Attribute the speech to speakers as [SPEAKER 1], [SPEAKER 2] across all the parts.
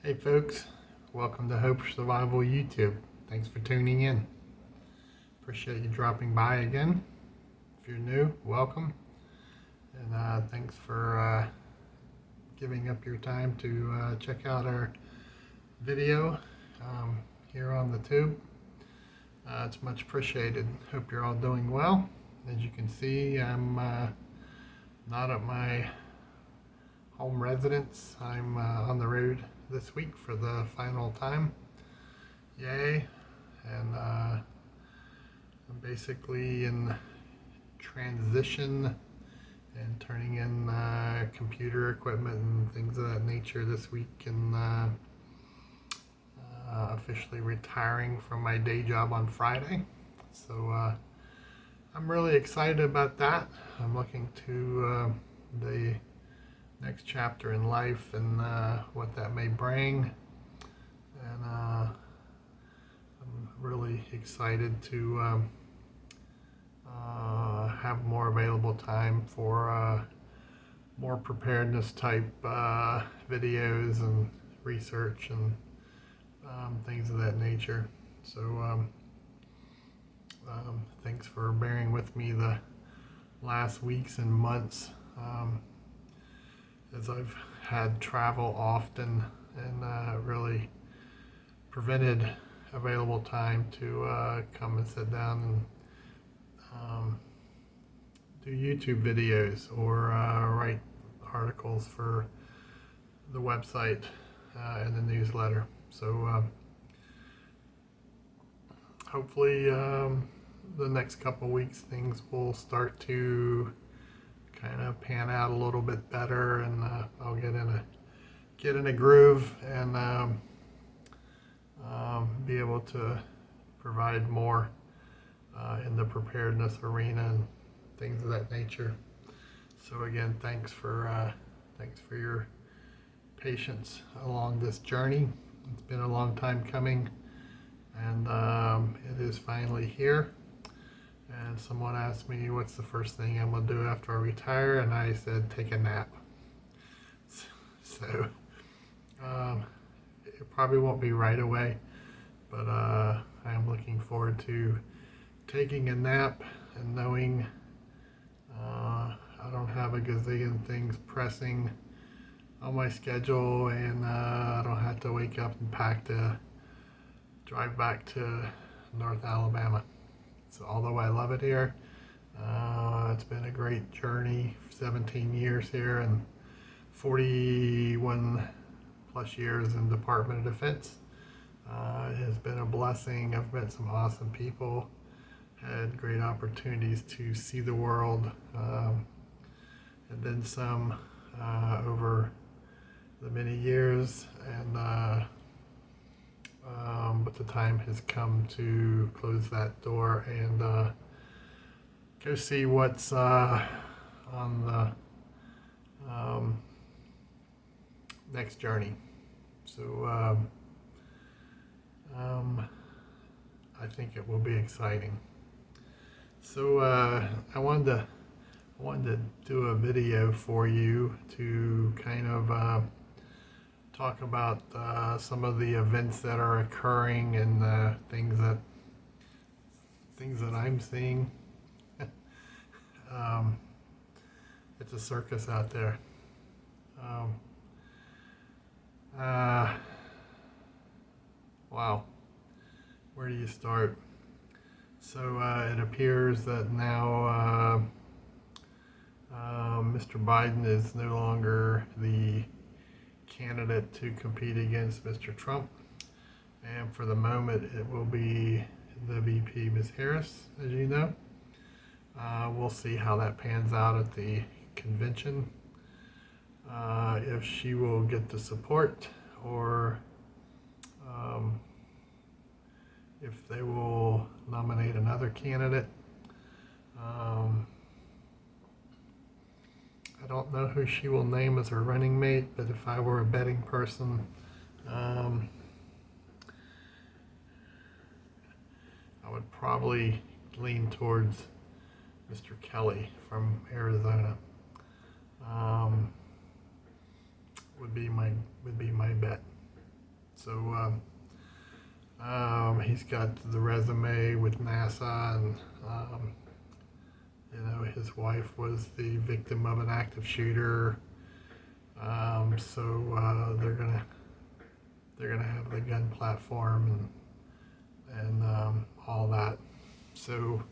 [SPEAKER 1] Hey folks, welcome to Hope for Survival YouTube. Thanks for tuning in. Appreciate you dropping by again. If you're new, welcome. And thanks for giving up your time to check out our video here on the tube. It's much appreciated. Hope you're all doing well. As you can see, I'm not at my home residence. I'm on the road this week for the final time. Yay. And I'm basically in transition and turning in computer equipment and things of that nature this week, and officially retiring from my day job on Friday. So I'm really excited about that. I'm looking to the next chapter in life and what that may bring, and I'm really excited to have more available time for more preparedness type videos and research and things of that nature. So thanks for bearing with me the last weeks and months, as I've had travel often and really prevented available time to come and sit down and do YouTube videos or write articles for the website and the newsletter. So hopefully the next couple weeks things will start to kind of pan out a little bit better, and I'll get in a groove and be able to provide more in the preparedness arena and things of that nature. So again, thanks for your patience along this journey. It's been a long time coming, and it is finally here. And someone asked me what's the first thing I'm going to do after I retire, and I said take a nap. So it probably won't be right away, but I am looking forward to taking a nap and knowing I don't have a gazillion things pressing on my schedule, and I don't have to wake up and pack to drive back to North Alabama. So although I love it here, it's been a great journey, 17 years here and 41 plus years in Department of Defense. It has been a blessing. I've met some awesome people, had great opportunities to see the world, and then some over the many years, and but the time has come to close that door and go see what's on the next journey. So I think it will be exciting. So I wanted to do a video for you to kind of talk about some of the events that are occurring and things that I'm seeing. It's a circus out there. Wow, where do you start? So it appears that now Mr. Biden is no longer the candidate to compete against Mr. Trump, and for the moment it will be the VP, Ms. Harris, as you know. We'll see how that pans out at the convention, if she will get the support, or if they will nominate another candidate. I don't know who she will name as her running mate, but if I were a betting person, I would probably lean towards Mr. Kelly from Arizona. Would be my bet. So he's got the resume with NASA, and his wife was the victim of an active shooter. So they're gonna have the gun platform and all that. So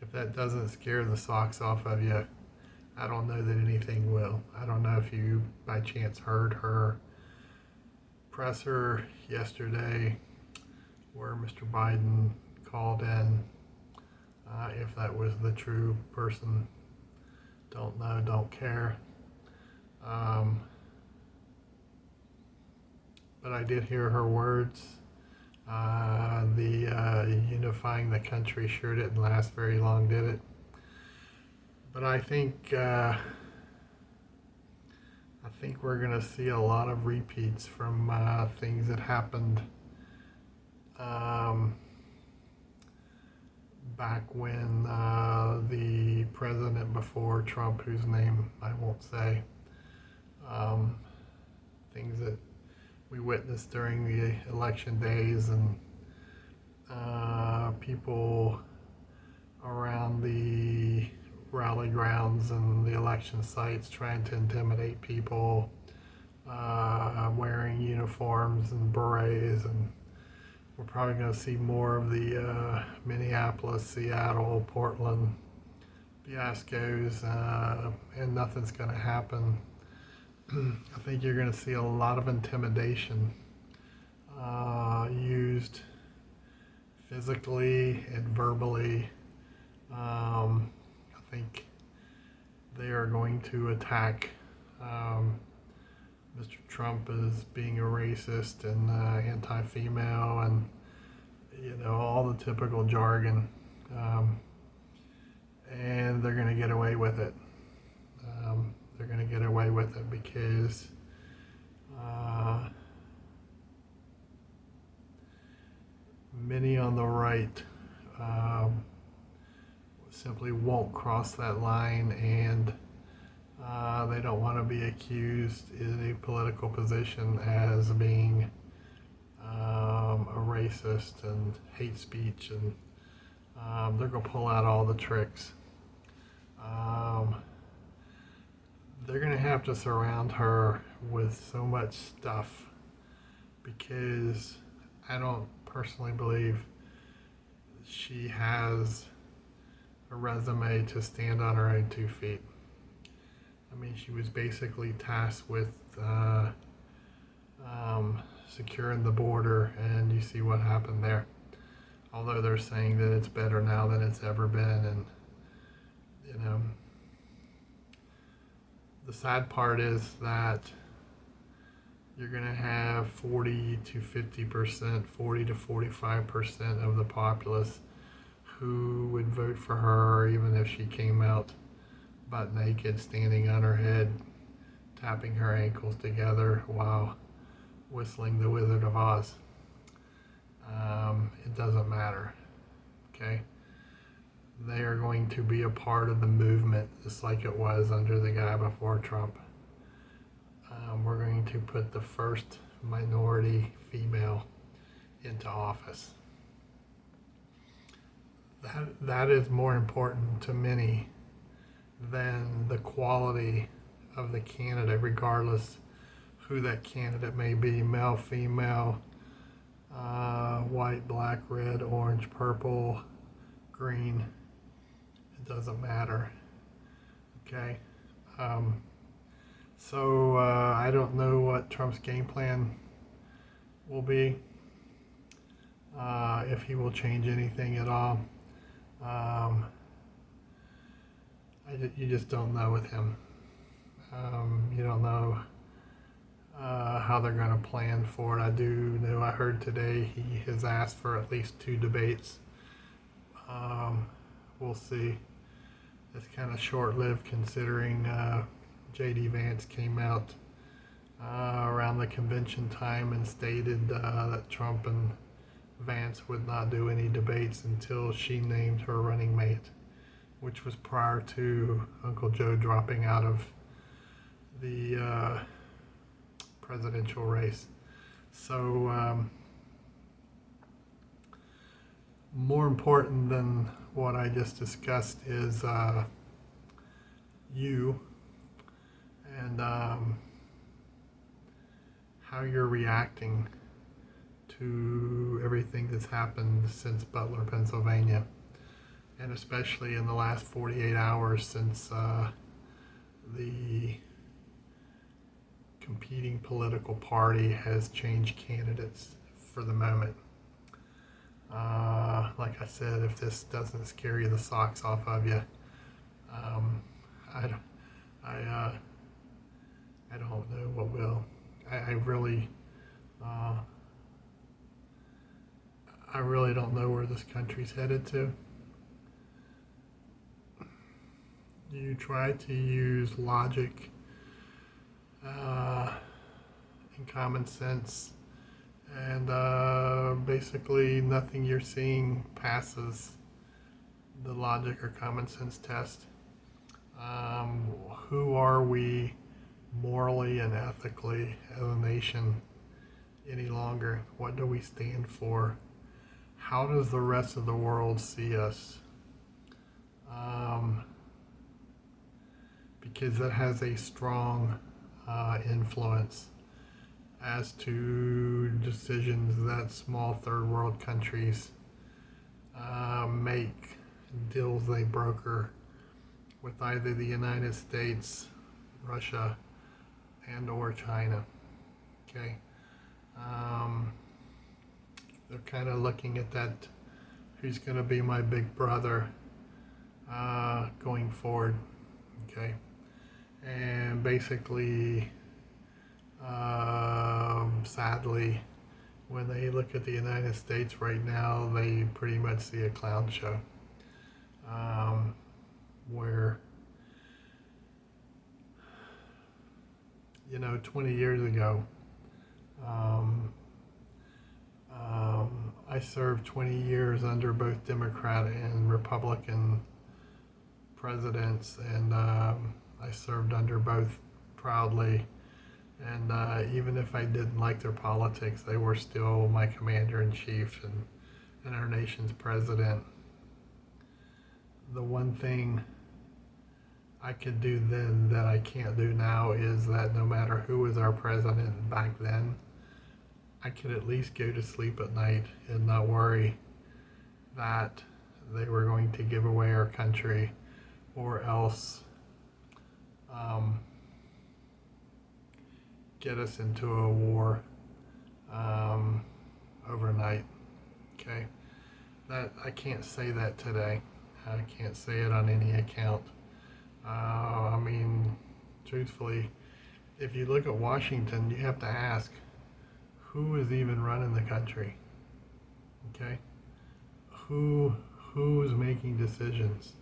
[SPEAKER 1] if that doesn't scare the socks off of you, I don't know that anything will. I don't know if you by chance heard her presser yesterday where Mr. Biden called in. If that was the true person, don't know, don't care. But I did hear her words. The unifying the country sure didn't last very long, did it? But I think we're going to see a lot of repeats from things that happened back when the president before Trump, whose name I won't say, things that we witnessed during the election days, and people around the rally grounds and the election sites trying to intimidate people, wearing uniforms and berets, and we're probably going to see more of the Minneapolis, Seattle, Portland fiascos, and nothing's going to happen. I think you're going to see a lot of intimidation used physically and verbally. I think they are going to attack Mr. Trump as being a racist and anti-female, and all the typical jargon, and they're going to get away with it. They're going to get away with it because many on the right simply won't cross that line, and they don't want to be accused in a political position as being a racist and hate speech, and they're going to pull out all the tricks. They're going to have to surround her with so much stuff, because I don't personally believe she has a resume to stand on her own 2 feet. I mean, she was basically tasked with securing the border, and you see what happened there. Although they're saying that it's better now than it's ever been, and the sad part is that you're going to have 40 to 50%, 40 to 45% of the populace who would vote for her even if she came out butt naked, standing on her head, tapping her ankles together while whistling the Wizard of Oz. It doesn't matter, okay? They are going to be a part of the movement, just like it was under the guy before Trump. We're going to put the first minority female into office. That is more important to many than the quality of the candidate, regardless who that candidate may be, male, female, white, black, red, orange, purple, green. It doesn't matter. Okay. So I don't know what Trump's game plan will be, if he will change anything at all. You just don't know with him. You don't know how they're going to plan for it. I do know, I heard today he has asked for at least 2 debates. We'll see. It's kind of short-lived, considering J.D. Vance came out around the convention time and stated that Trump and Vance would not do any debates until she named her running mate, which was prior to Uncle Joe dropping out of the presidential race. So more important than what I just discussed is you and how you're reacting to everything that's happened since Butler, Pennsylvania, and especially in the last 48 hours since the competing political party has changed candidates for the moment. Like I said, if this doesn't scare you the socks off of you, I don't know what will. I really don't know where this country's headed to. You try to use logic and common sense, and basically nothing you're seeing passes the logic or common sense test. Who are we morally and ethically as a nation any longer? What do we stand for? How does the rest of the world see us? Because that has a strong influence as to decisions that small third world countries make, deals they broker with either the United States, Russia, and or China. Okay. They're kind of looking at that, who's going to be my big brother going forward. Okay. And basically, sadly, when they look at the United States right now, they pretty much see a clown show. Where, 20 years ago, I served 20 years under both Democrat and Republican presidents, and I served under both proudly. And even if I didn't like their politics, they were still my commander-in-chief and our nation's president. The one thing I could do then that I can't do now is that no matter who was our president back then, I could at least go to sleep at night and not worry that they were going to give away our country or else get us into a war overnight. Okay, that I can't say that today. I can't say it on any account. I mean, truthfully, if you look at Washington, you have to ask, who is even running the country? Okay, who is making decisions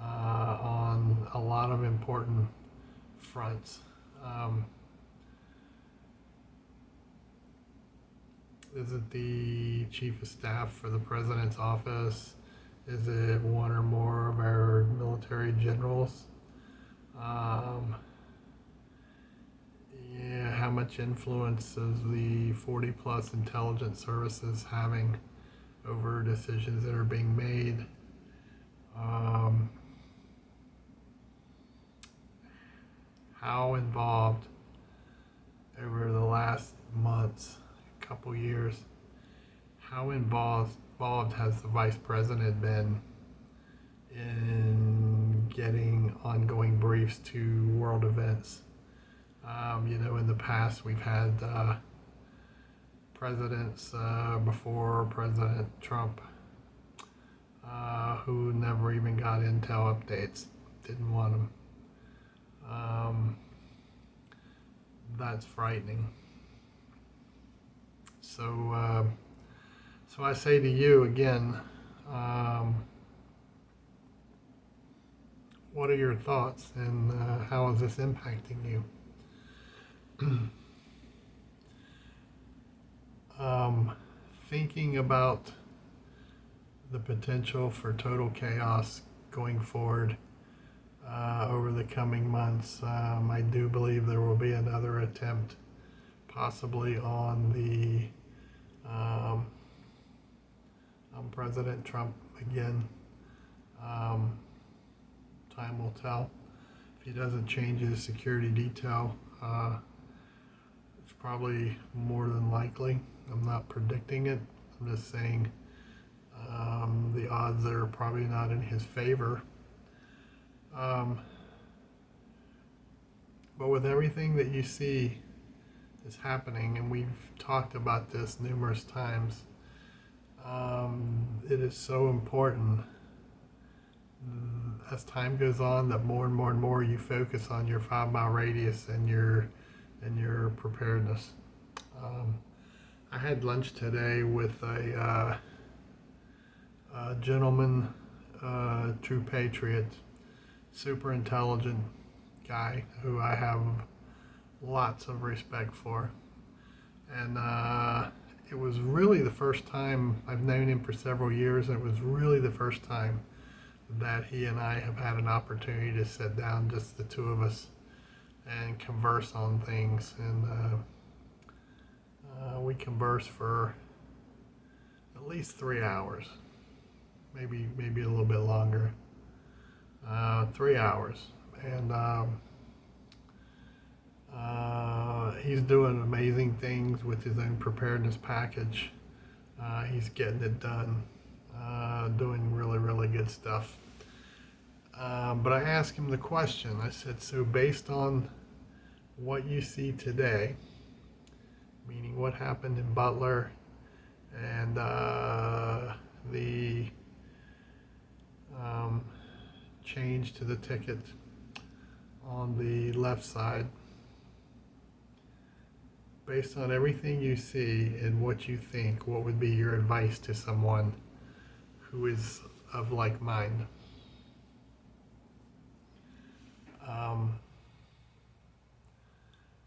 [SPEAKER 1] on a lot of important fronts? Is it the chief of staff for the president's office? Is it one or more of our military generals? How much influence is the 40 plus intelligence services having over decisions that are being made? How involved over the last months, couple years, how involved has the vice president been in getting ongoing briefs to world events? In the past we've had presidents before President Trump who never even got intel updates, didn't want them. That's frightening. So I say to you again, what are your thoughts, and how is this impacting you? Thinking about the potential for total chaos going forward over the coming months, I do believe there will be another attempt possibly on the on President Trump again. Time will tell. If he doesn't change his security detail, it's probably more than likely. I'm not predicting it. I'm just saying the odds are probably not in his favor. But with everything that you see is happening, and we've talked about this numerous times, it is so important as time goes on that more and more and more you focus on your 5 mile radius and your preparedness. I had lunch today with a gentleman, true patriot, super intelligent guy who I have lots of respect for. And it was really the first time, I've known him for several years, and it was really the first time that he and I have had an opportunity to sit down, just the two of us, and converse on things. And we conversed for at least 3 hours, maybe a little bit longer. 3 hours. And he's doing amazing things with his own preparedness package. He's getting it done, doing really, really good stuff. But I asked him the question. I said, so based on what you see today, meaning what happened in Butler and the change to the ticket on the left side, based on everything you see and what you think, what would be your advice to someone who is of like mind?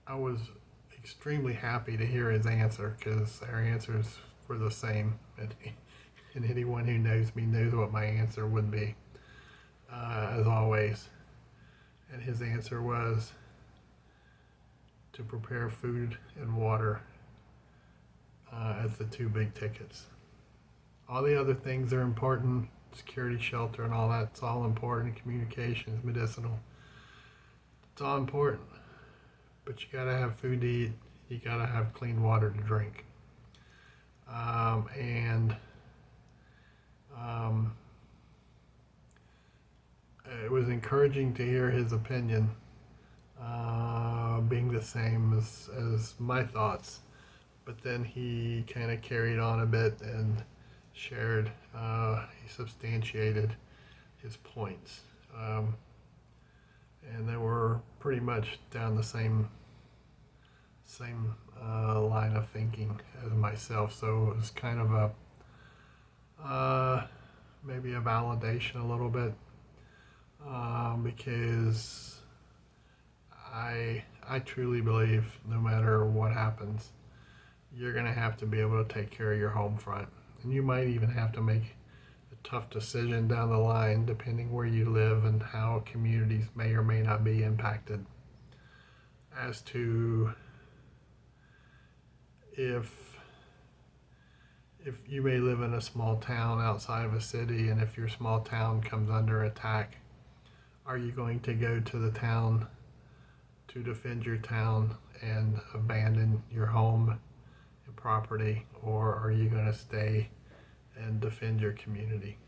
[SPEAKER 1] I was extremely happy to hear his answer, because our answers were the same, and anyone who knows me knows what my answer would be, as always. And his answer was to prepare food and water as the two big tickets. All the other things are important, security, shelter, and all that's all important, communications, medicinal. It's all important. But you gotta have food to eat, you gotta have clean water to drink. It was encouraging to hear his opinion being the same as my thoughts. But then he kind of carried on a bit and shared, he substantiated his points. And they were pretty much down the same line of thinking as myself. So it was kind of a maybe a validation a little bit, because I truly believe no matter what happens, you're going to have to be able to take care of your home front. And you might even have to make a tough decision down the line, depending where you live and how communities may or may not be impacted, as to if you may live in a small town outside of a city, and if your small town comes under attack, are you going to go to the town to defend your town and abandon your home and property, or are you going to stay and defend your community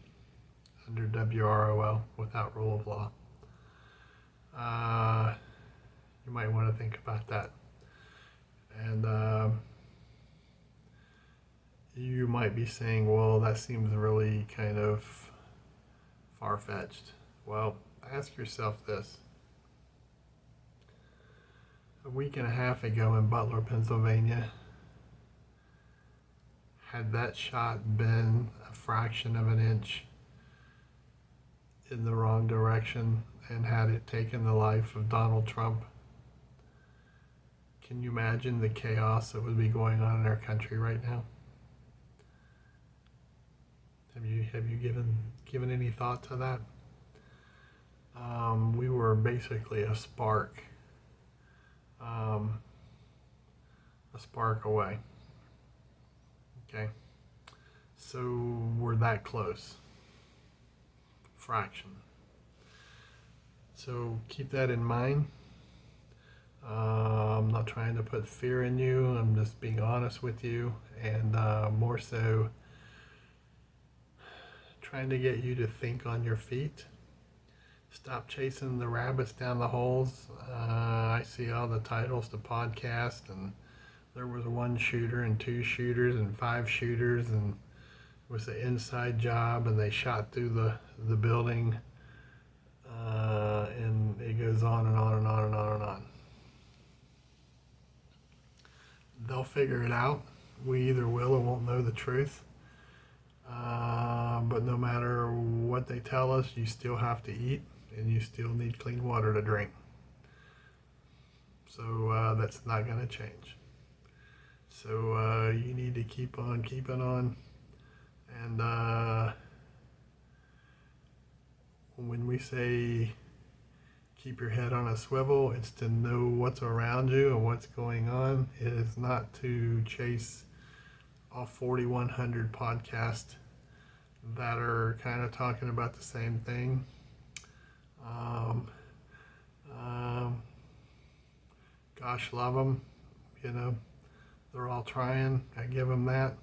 [SPEAKER 1] under WROL, without rule of law? You might want to think about that. And you might be saying, well, that seems really kind of far-fetched. Well, ask yourself this. A week and a half ago in Butler, Pennsylvania, had that shot been a fraction of an inch in the wrong direction, and had it taken the life of Donald Trump, can you imagine the chaos that would be going on in our country right now? Have you given any thought to that? We were basically a spark a spark away. Okay, so we're that close. Fraction. So keep that in mind. I'm not trying to put fear in you. I'm just being honest with you, and more so trying to get you to think on your feet. Stop chasing the rabbits down the holes. I see all the titles to podcast, and there was one shooter and two shooters and five shooters, and it was an inside job, and they shot through the building, and it goes on and on and on and on and on. They'll figure it out. We either will or won't know the truth. But no matter what they tell us, you still have to eat, and you still need clean water to drink. So that's not going to change. So you need to keep on keeping on. And when we say keep your head on a swivel, it's to know what's around you and what's going on. It is not to chase all 4,100 podcasts that are kind of talking about the same thing. Gosh, love them. You know, they're all trying. I give them that.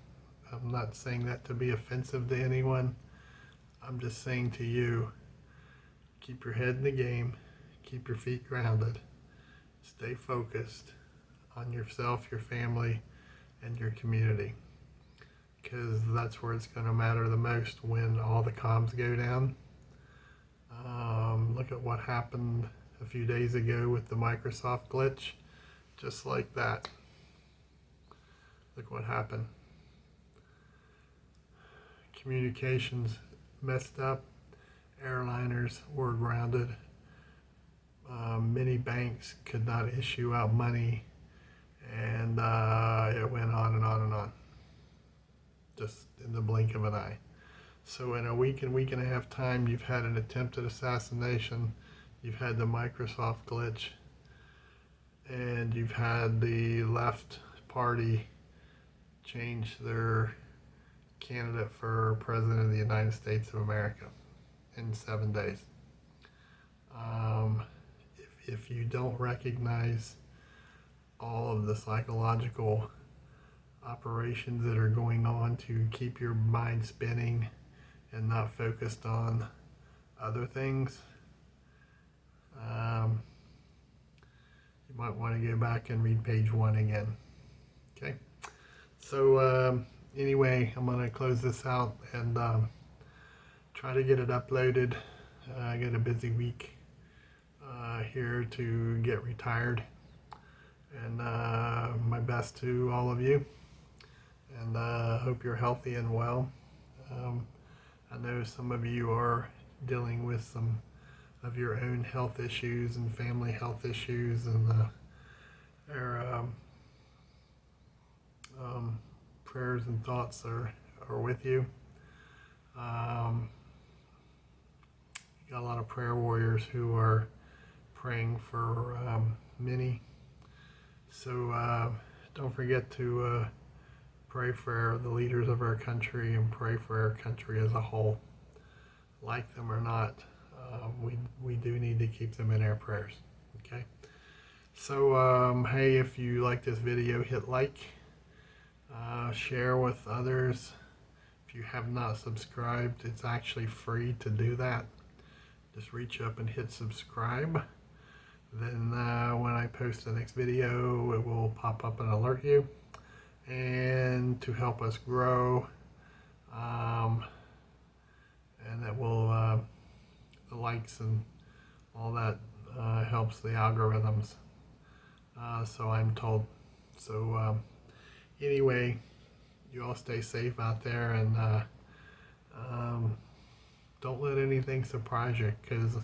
[SPEAKER 1] I'm not saying that to be offensive to anyone. I'm just saying to you, keep your head in the game, keep your feet grounded, stay focused on yourself, your family, and your community, because that's where it's going to matter the most when all the comms go down. Look at what happened a few days ago with the Microsoft glitch. Just like that. Look what happened. Communications messed up. Airliners were grounded. Many banks could not issue out money. And it went on and on and on. Just in the blink of an eye. So in a week and a half time, you've had an attempted assassination. You've had the Microsoft glitch. And you've had the left party change their candidate for president of the United States of America in 7 days. If you don't recognize all of the psychological operations that are going on to keep your mind spinning and not focused on other things, you might want to go back and read page 1 again. Okay, so anyway, I'm going to close this out and try to get it uploaded. I got a busy week here to get retired, and my best to all of you, and hope you're healthy and well. I know some of you are dealing with some of your own health issues and family health issues, and their prayers and thoughts are with you. Got a lot of prayer warriors who are praying for Minnie. So don't forget to pray for the leaders of our country and pray for our country as a whole. Like them or not, we do need to keep them in our prayers. Okay. So hey, if you like this video, hit like, share with others. If you have not subscribed, it's actually free to do that. Just reach up and hit subscribe. Then when I post the next video, it will pop up and alert you. And to help us grow, and that will the likes and all that helps the algorithms, so I'm told. So anyway, you all stay safe out there, and don't let anything surprise you, because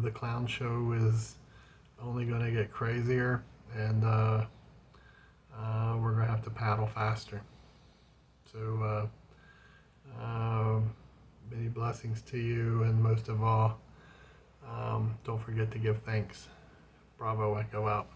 [SPEAKER 1] the clown show is only going to get crazier, and we're going to have to paddle faster. So many blessings to you, and most of all, don't forget to give thanks. Bravo Echo out.